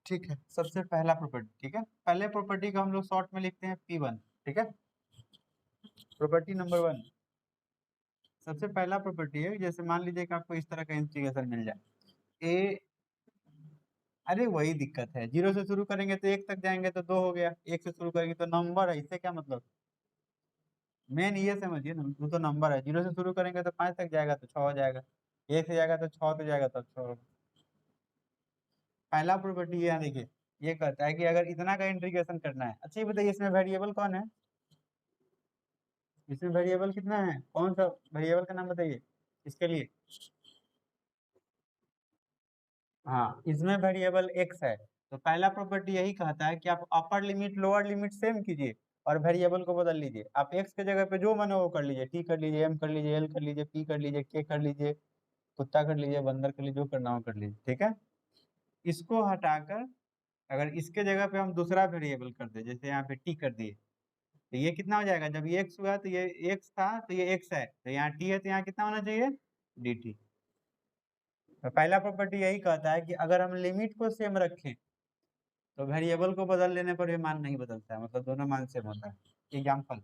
ठीक है, सबसे पहला प्रॉपर्टी, ठीक है, पहले प्रॉपर्टी को हम लोग शॉर्ट में लिखते हैं P1, ठीक है। प्रॉपर्टी नंबर 1, सबसे पहला प्रॉपर्टी है, जैसे मान लीजिए कि आपको इस तरह का इंटीग्रेशन मिल जाए ए, अरे वही दिक्कत है, 0 से शुरू करेंगे तो 1 तक जाएंगे तो 2 हो गया, 1 से शुरू करेंगे तो नंबर है, इससे क्या मतलब, मेन ये समझिए ना, वो तो नंबर है, 0 से शुरू करेंगे तो 5 तक जाएगा तो 6 हो जाएगा, 1 से जाएगा तो 6 तो जाएगा तो 6 होगा। पहला प्रॉपर्टी यहाँ देखिए, ये कहता है कि अगर इतना का इंटीग्रेशन करना है, अच्छा ये बताइए इसमें वेरिएबल कौन है, इसमें वेरिएबल कितना है, कौन सा वेरिएबल का नाम बताइए इसके लिए। हाँ, इसमें वेरिएबल x है, तो पहला प्रॉपर्टी यही कहता है कि आप upper limit lower limit same कीजिए और वेरिएबल को बदल लीजिए। आप x के जगह पे जो मन हो वो कर लीजिए, t कर लीजिए, m कर लीजिए, l कर लीजिए, p कर लीजिए, k कर लीजिए, कुत्ता कर लीजिए, बंदर कर लीजिए, जो करना हो कर लीजिए, ठीक है। इसको हटाकर अगर इसके जगह पे हम दूसरा वेरिएबल कर दे, जैसे यहाँ पे t कर दिए, तो ये कितना हो जाएगा, जब ये x हुआ तो ये x था तो ये x है, तो यहाँ t है तो यहाँ कितना होना चाहिए dt। तो पहला प्रॉपर्टी यही कहता है कि अगर हम लिमिट को सेम रखें तो वेरिएबल को बदल लेने पर ये मान नहीं बदलता है, मतलब दोनों मान सेम होता है। एग्जाम्पल,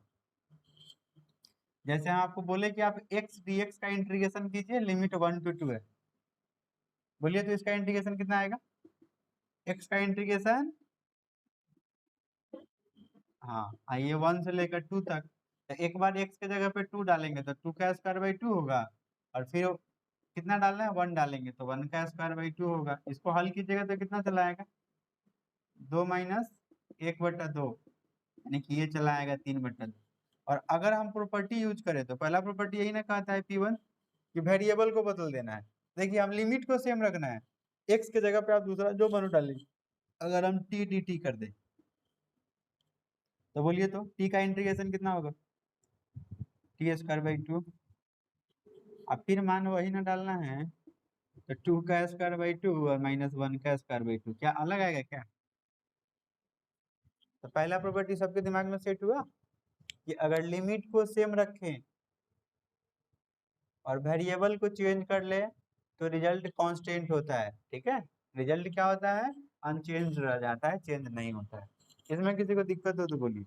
जैसे हम आपको बोले कि आप x dx का इंटीग्रेशन कीजिए, लिमिट 1 to 2 है, बोलिए तो इसका इंटीग्रेशन कितना आएगा, x का इंटीग्रेशन, हाँ आइए 1 से लेकर 2 तक, तो एक बार x के जगह पे 2 डालेंगे तो 2 का स्क्वायर बाई 2 होगा, और फिर कितना डालना है 1 डालेंगे तो 1 का स्क्वायर बाई 2 होगा। इसको हल कीजिएगा तो कितना चला आएगा, 2 माइनस 1/2, यानी कि ये चला आएगा 3/2। और अगर हम प्रॉपर्टी यूज करें तो पहला प्रॉपर्टी यही ना कहता है P1 कि वेरिएबल को बदल देना है। देखिए हम लिमिट को सेम रखना है, x के जगह पे आप दूसरा जो मनो डालेंगे, अगर हम t dt कर दें तो बोलिए तो t का इंटीग्रेशन कितना होगा, t स्क्वायर बाई 2, अब फिर मान वही ना डालना है, तो 2 का स्क्वायर बाई 2 और माइनस 1 का स्क्वायर बाई 2, क्या अलग आएगा क्या। तो पहला प्रॉपर्टी सबके दिमाग में सेट हुआ कि अगर लिमिट को सेम रखें और वेरिएबल को चेंज कर ले तो रिजल्ट कांस्टेंट होता है, ठीक है। रिजल्ट क्या होता है, अनचेंज रह जाता है, चेंज नहीं होता है। इसमें किसी को दिक्कत हो तो बोलिए।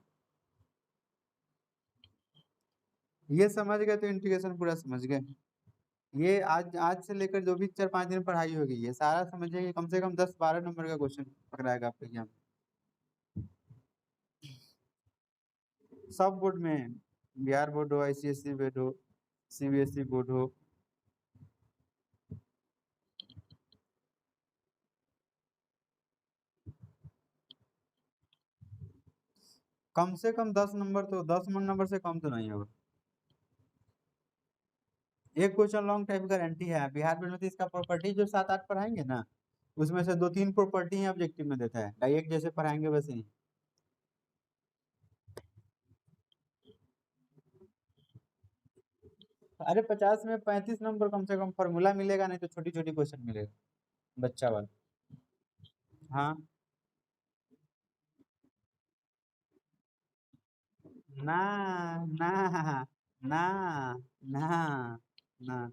ये समझ गए तो इंटीग्रेशन पूरा समझ गए। ये आज आज से लेकर जो भी 4-5 दिन पढ़ाई होगी ये सारा समझिए कि कम से कम 10-12 नंबर का क्वेश्चन पकड़ाएगा आपके एग्जाम, सब बोर्ड में, बिहार बोर्ड हो, ICSE बोर्ड हो, CBSE बोर्ड हो। कम से कम 10 नंबर तो 10 नंबर से कम तो नहीं होगा। एक क्वेश्चन लॉन्ग टाइप गारंटी है, बिहार में इसका प्रॉपर्टी जो 7-8 पढ़ाएंगे ना, उसमें से 2-3 प्रॉपर्टी ही ऑब्जेक्टिव में देता है, डायरेक्ट जैसे पढ़ाएंगे वैसे ही। अरे 50 में 35 नंबर कम से कम फॉर्मूला मिलेगा, नहीं तो छोटी छोटी क्वेश्चन मिलेगा बच्चा वाला। हाँ, ना ना ना ना ना,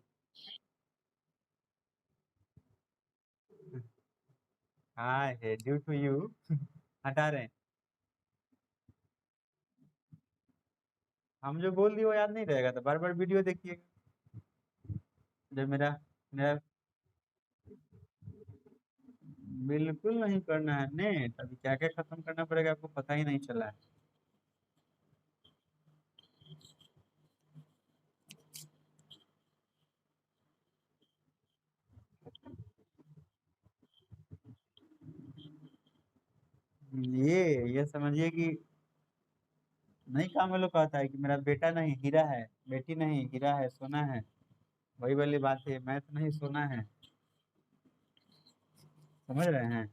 हाँ है ड्यू टू यू हटा रहे हैं, हम जो बोल दिए वो याद नहीं रहेगा तो बार बार वीडियो देखिए, जब मेरा मेरा बिल्कुल नहीं करना है नेट, अभी क्या क्या खत्म करना पड़ेगा आपको पता ही नहीं चला है। ये समझिए कि नहीं, काम में लोग कहता है कि मेरा बेटा नहीं हीरा है, बेटी नहीं हीरा है सोना है, वही वाली बात है, मैथ नहीं सोना है, समझ रहे हैं।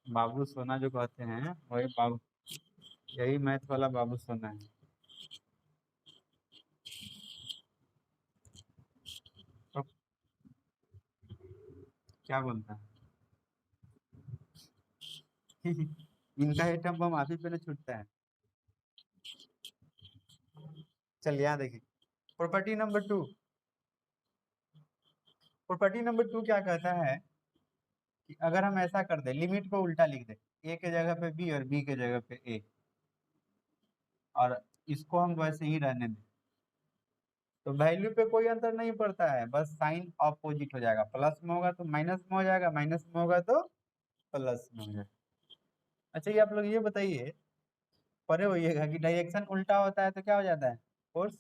बाबू सोना जो कहते हैं वही बाबू, यही मैथ वाला बाबू सोना है। तो क्या बोलता है इनका एटम बम आप ही पे न छूटता है। चल यहाँ देखिए, प्रॉपर्टी नंबर 2, प्रॉपर्टी नंबर 2 क्या कहता है कि अगर हम ऐसा कर दे, लिमिट को उल्टा लिख दे, ए के जगह पे बी और बी के जगह पे ए, और इसको हम वैसे ही रहने दें, तो वैल्यू पे कोई अंतर नहीं पड़ता है, बस साइन ऑपोजिट हो जाएगा, प्लस में होगा तो माइनस में हो जाएगा, माइनस में होगा तो प्लस में हो जाएगा। अच्छा ये आप लोग ये बताइए, पढ़े होइएगा कि डायरेक्शन उल्टा होता है तो क्या हो जाता है, फोर्स।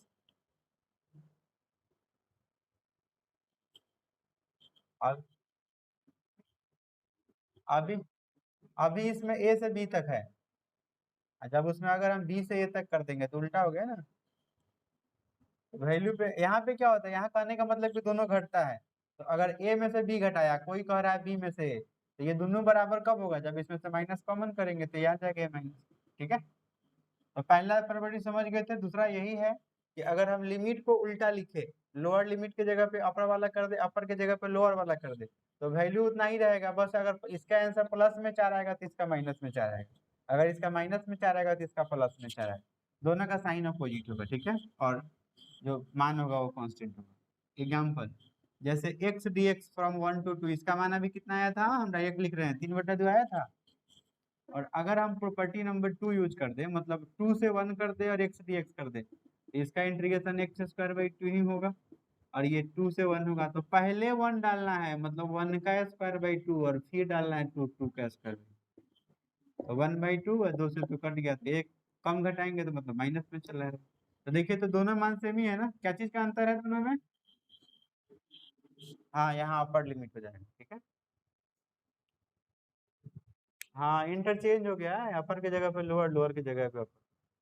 अब अभी अभी इसमें ए से बी तक है, और जब उसमें अगर हम बी से ए तक कर देंगे तो उल्टा हो गया ना। वैल्यू पे यहाँ पे क्या होता है, यहाँ कहने का मतलब कि दोनों घटता है, तो अगर ए में से बी घटाया, कोई कह रहा है बी में से A, तो ये दोनों बराबर कब होगा, जब इसमें से माइनस कॉमन करेंगे तो यहाँ जाएगा माइनस। ठीक है, तो पहला प्रॉपर्टी समझ गए थे। दूसरा यही है कि अगर हम लिमिट को उल्टा लिखे, लोअर लिमिट के जगह पे अपर वाला कर दे, अपर के जगह पे लोअर वाला कर दे, तो वैल्यू उतना ही रहेगा, बस अगर इसका आंसर प्लस में 4 आएगा तो इसका माइनस में 4 आएगा, अगर इसका माइनस में 4 आएगा तो इसका प्लस में 4 आएगा, दोनों का साइन अपोजिट होगा। ठीक है, और जो मान होगा वो कांस्टेंट होगा। एग्जाम्पल, जैसे x dx फ्रॉम 1 to 2, इसका मान अभी कितना आया था, हम डायरेक्ट लिख रहे हैं 3/2 आया था, और अगर हम प्रॉपर्टी नंबर 2 यूज कर दे, मतलब 2 से 1 कर दे और x dx कर दे, तो इसका इंटीग्रेशन x² 2 ही होगा, और ये 2 से 1 होगा, तो पहले 1 डालना है, मतलब 1² 2, और फिर डालना है 2 तो 1/2 और 2 से तो कट गया, तो एक कम घटाएंगे तो मतलब माइनस में चला है। तो देखिए, तो दोनों मान सेम ही है ना, क्या चीज का अंतर है दोनों में, हाँ यहाँ अपर लिमिट हो जाएगा। ठीक है, हाँ इंटरचेंज हो गया है, अपर की जगह पे लोअर, लोअर की जगह पे अपर।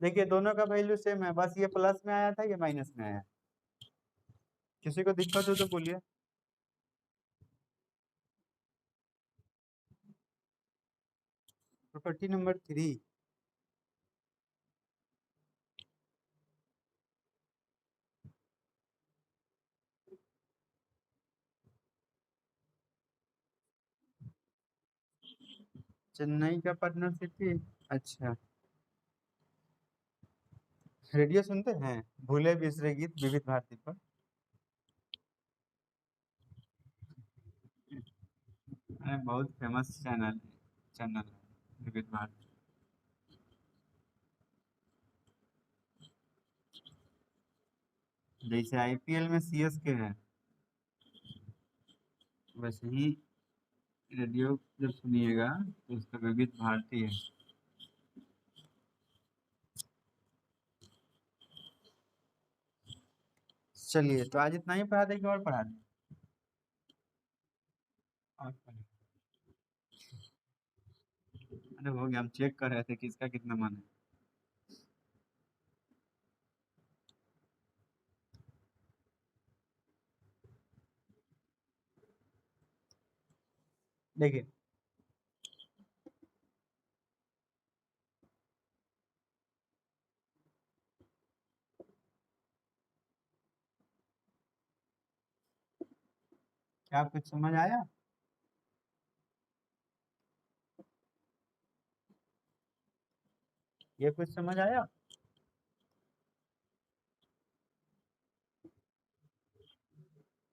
देखिए दोनों का वैल्यू सेम है, बस ये प्लस में आया था, ये माइनस में आया है। किसी को दिक्कत हो तो बोलिए। प्रॉपर्टी नंबर 3, चेन्नई का पार्टनर सिटी। अच्छा, रेडियो सुनते हैं, भूले बिसरे गीत विविध भारती पर। अरे बहुत फेमस चैनल, चैनल है विविध भारती। जैसे आईपीएल में सीएसके है, वैसे ही रेडियो जब सुनिएगा तो उसका विविध भारती है। चलिए, तो आज इतना ही पढ़ा दें कि और पढ़ा दें, और पढ़ा। अरे हो गया, हम चेक कर रहे थे कि इसका कितना मन है। देखिए, क्या कुछ समझ आया, ये कुछ समझ आया।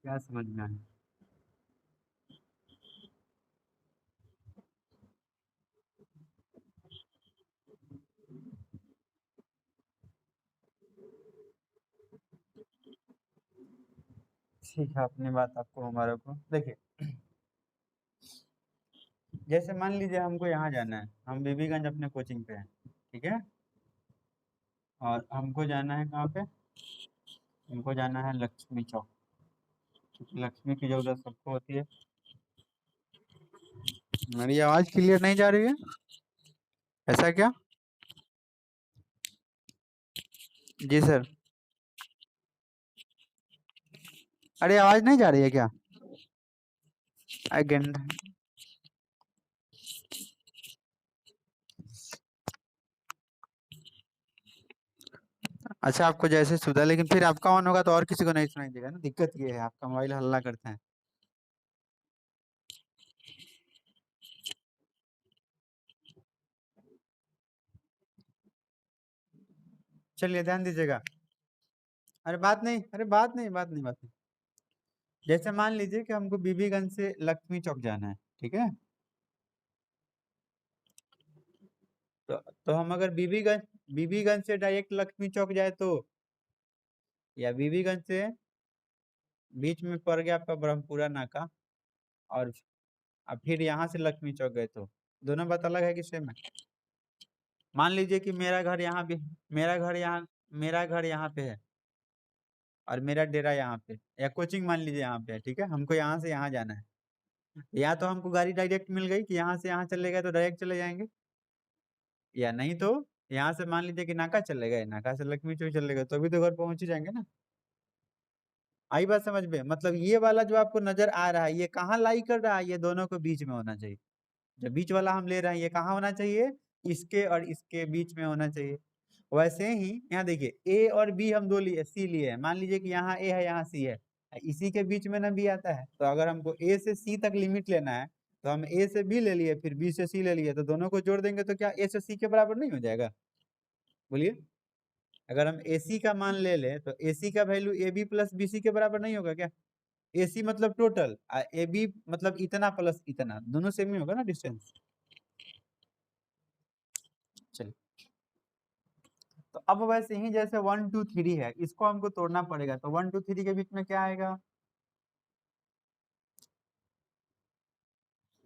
क्या समझ में आया। ठीक है, अपनी बात आपको हमारे को देखिए, जैसे मान लीजिए हमको यहाँ जाना है, हम बीबीगंज अपने कोचिंग पे हैं, ठीक है, और हमको जाना है कहाँ पे, हमको जाना है लक्ष्मी चौक, क्योंकि लक्ष्मी की जरूरत सबको होती है। मेरी आवाज क्लियर नहीं जा रही है, ऐसा क्या। जी सर, अरे आवाज नहीं जा रही है क्या, अगेन। अच्छा, आपको जैसे सुधा, लेकिन फिर आपका ऑन होगा तो और किसी को नहीं सुनाई देगा ना, दिक्कत ये है, आपका मोबाइल हल्ला करते हैं। चलिए ध्यान दीजिएगा, अरे बात नहीं, अरे बात नहीं, बात नहीं। जैसे मान लीजिए कि हमको बीबीगंज से लक्ष्मी चौक जाना है, ठीक है, तो हम अगर बीबीगंज से डायरेक्ट लक्ष्मी चौक जाए तो, या बीबीगंज से बीच में पड़ गया आपका ब्रह्मपुरा नाका, और अब फिर यहाँ से लक्ष्मी चौक गए तो दोनों बात अलग है कि सेम है? मान लीजिए कि मेरा घर यहाँ भी, मेरा घर यहाँ पे है और मेरा डेरा यहाँ पे, या कोचिंग मान लीजिए यहाँ पे है, ठीक है, हमको यहाँ से यहाँ जाना है। या तो हमको गाड़ी डायरेक्ट मिल गई कि यहाँ से यहाँ चले गए तो डायरेक्ट चले जाएंगे, या नहीं तो यहाँ से मान लीजिए कि नाका चले गए, नाका से लक्ष्मी चौक चले गए, तो अभी तो घर पहुंच ही जाएंगे ना। आई बात समझ में? मतलब ये वाला जो आपको नजर आ रहा है ये कहाँ लाई कर रहा है, ये दोनों के बीच में होना चाहिए। जो बीच वाला हम ले रहे हैं ये कहाँ होना चाहिए, इसके और इसके बीच में होना चाहिए। वैसे ही यहाँ देखिए ए और बी हम दो लिए, सी लिए हैं, मान लीजिए कि यहाँ ए है यहाँ सी है, इसी के बीच में ना बी आता है, तो अगर हमको ए से सी तक लिमिट लेना है तो हम ए से बी ले लिए फिर बी से सी ले लिए, तो दोनों को जोड़ देंगे तो क्या ए से सी के बराबर नहीं हो जाएगा? बोलिए, अगर हम ए सी का मान ले लें तो ए सी का value A B plus B C के बराबर नहीं होगा क्या? ए सी मतलब टोटल, ए बी मतलब इतना प्लस इतना, दोनों सेम ही होगा ना डिस्टेंस। चलिए, तो अब वैसे ही जैसे 1 2 3 है, इसको हमको तोड़ना पड़ेगा, तो 1 2 3 के बीच में क्या आएगा?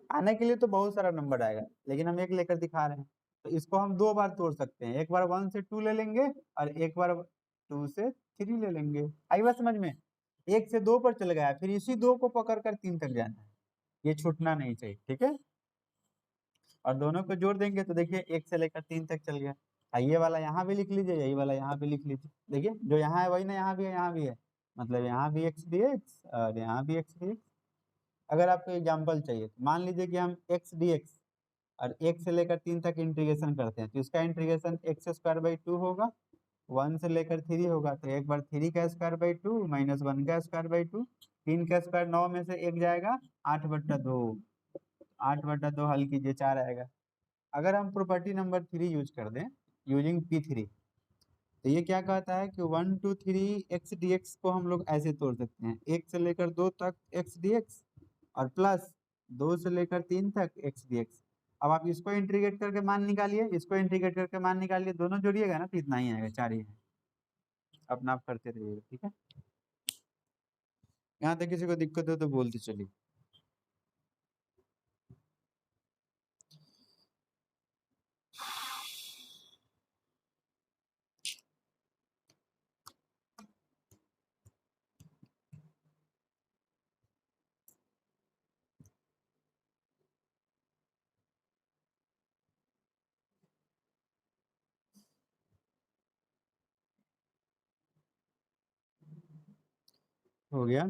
आने के लिए तो बहुत सारा नंबर आएगा, लेकिन हम एक लेकर दिखा रहे हैं, तो इसको हम दो बार तोड़ सकते हैं, एक बार 1 से 2 ले लेंगे और एक बार 2 से 3 ले लेंगे। आई बात समझ में? एक से दो पर चल गया, फिर इसी दो को पकड़ कर 3 तक जाना है, ये छूटना नहीं चाहिए, ठीक है। और दोनों को जोड़ देंगे तो देखिए 1 से लेकर 3 तक चल गया। ये वाला यहाँ भी लिख लीजिए, यही वाला यहाँ भी लिख लीजिए, देखिए जो यहाँ है वही ना यहाँ भी है, यहाँ भी है, मतलब यहाँ भी एक्स डी एक्स और यहाँ भी एक्स डी एक्स। अगर आपको एग्जाम्पल चाहिए तो मान लीजिए कि हम एक्स डी एक्स और 1 से लेकर 3 तक इंटीग्रेशन करते हैं, तो इसका इंटीग्रेशन एक्स स्क्वायर बाई 2 होगा, 1 से लेकर 3 होगा, तो एक बार 3 का स्क्वायर बाई 2 माइनस 1 का स्क्वायर बाई 2, 3 का स्क्वायर 9 में से 1 जाएगा, 8/2, 8/2 हल कीजिए 4 आएगा। अगर हम प्रॉपर्टी नंबर 3 यूज कर दें यूजिंग P3, तो ये क्या कहता है कि 1 2 3 एक्स डी एक्स को हम लोग ऐसे तोड़ सकते हैं, 1 से लेकर 2 तक एक्स डी एक्स और प्लस 2 से लेकर 3 तक एक्स डी एक्स। अब आप इसको इंटीग्रेट करके मान निकालिए, इसको इंटीग्रेट करके मान निकालिए, दोनों जोड़िएगा ना तो इतना ही आएगा, 4 ही है। अपना आप करते रहिएगा, ठीक है। यहाँ तक किसी को दिक्कत हो तो बोलते चलिए। हो गया?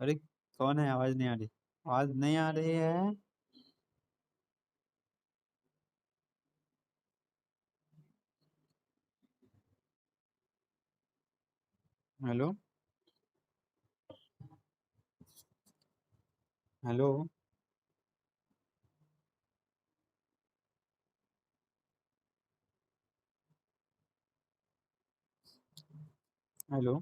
अरे कौन है, आवाज नहीं आ रही, आवाज नहीं आ रही है। Hello, hello, hello.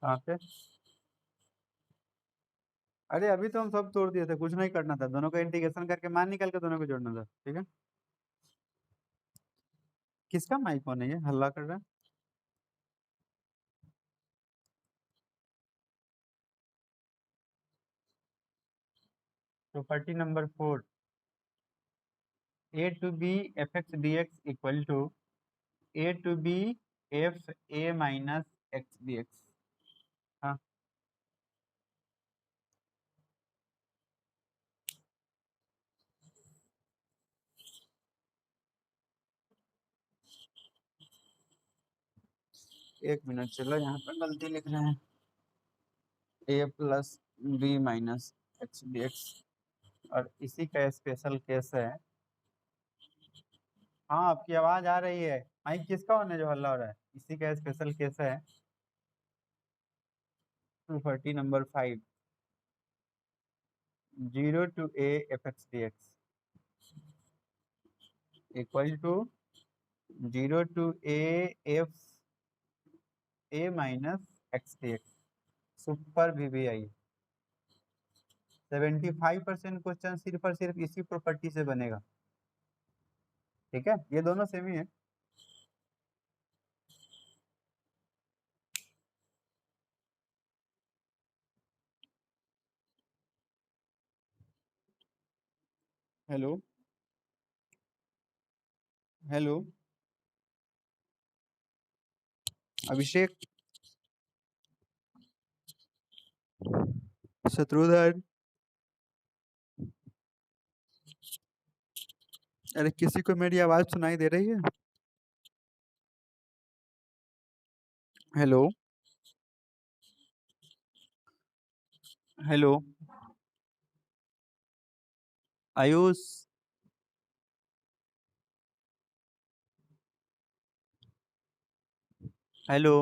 कहाँ पे? अरे अभी तो हम सब तोड़ दिए थे, कुछ नहीं करना था, दोनों का इंटीग्रेशन करके मान निकाल के दोनों को जोड़ना था, ठीक है। किसका माइक ऑन है, ये हल्ला कर रहा है? Property number 4, A to B F X D X equal to A to B F A minus x D X. हाँ, एक मिनट चलो, यहाँ पर गलती लिख रहे हैं, a plus b minus x D x, और इसी का स्पेशल केस है। हाँ, आपकी आवाज आ रही है, माइक किसका ऑन है जो हल्ला हो रहा है? इसी का स्पेशल केस है property number 5, 0 to a f x dx equal to 0 to a f a minus x D X. Super VBI 75% question सिर्फ और सिर्फ इसी प्रॉपर्टी से बनेगा। ठीक है, ये दोनों सेम ही है। हेलो हेलो अभिषेक, शत्रुधर, अरे किसी को मेरी आवाज सुनाई दे रही है? Hello hello Ayush, hello.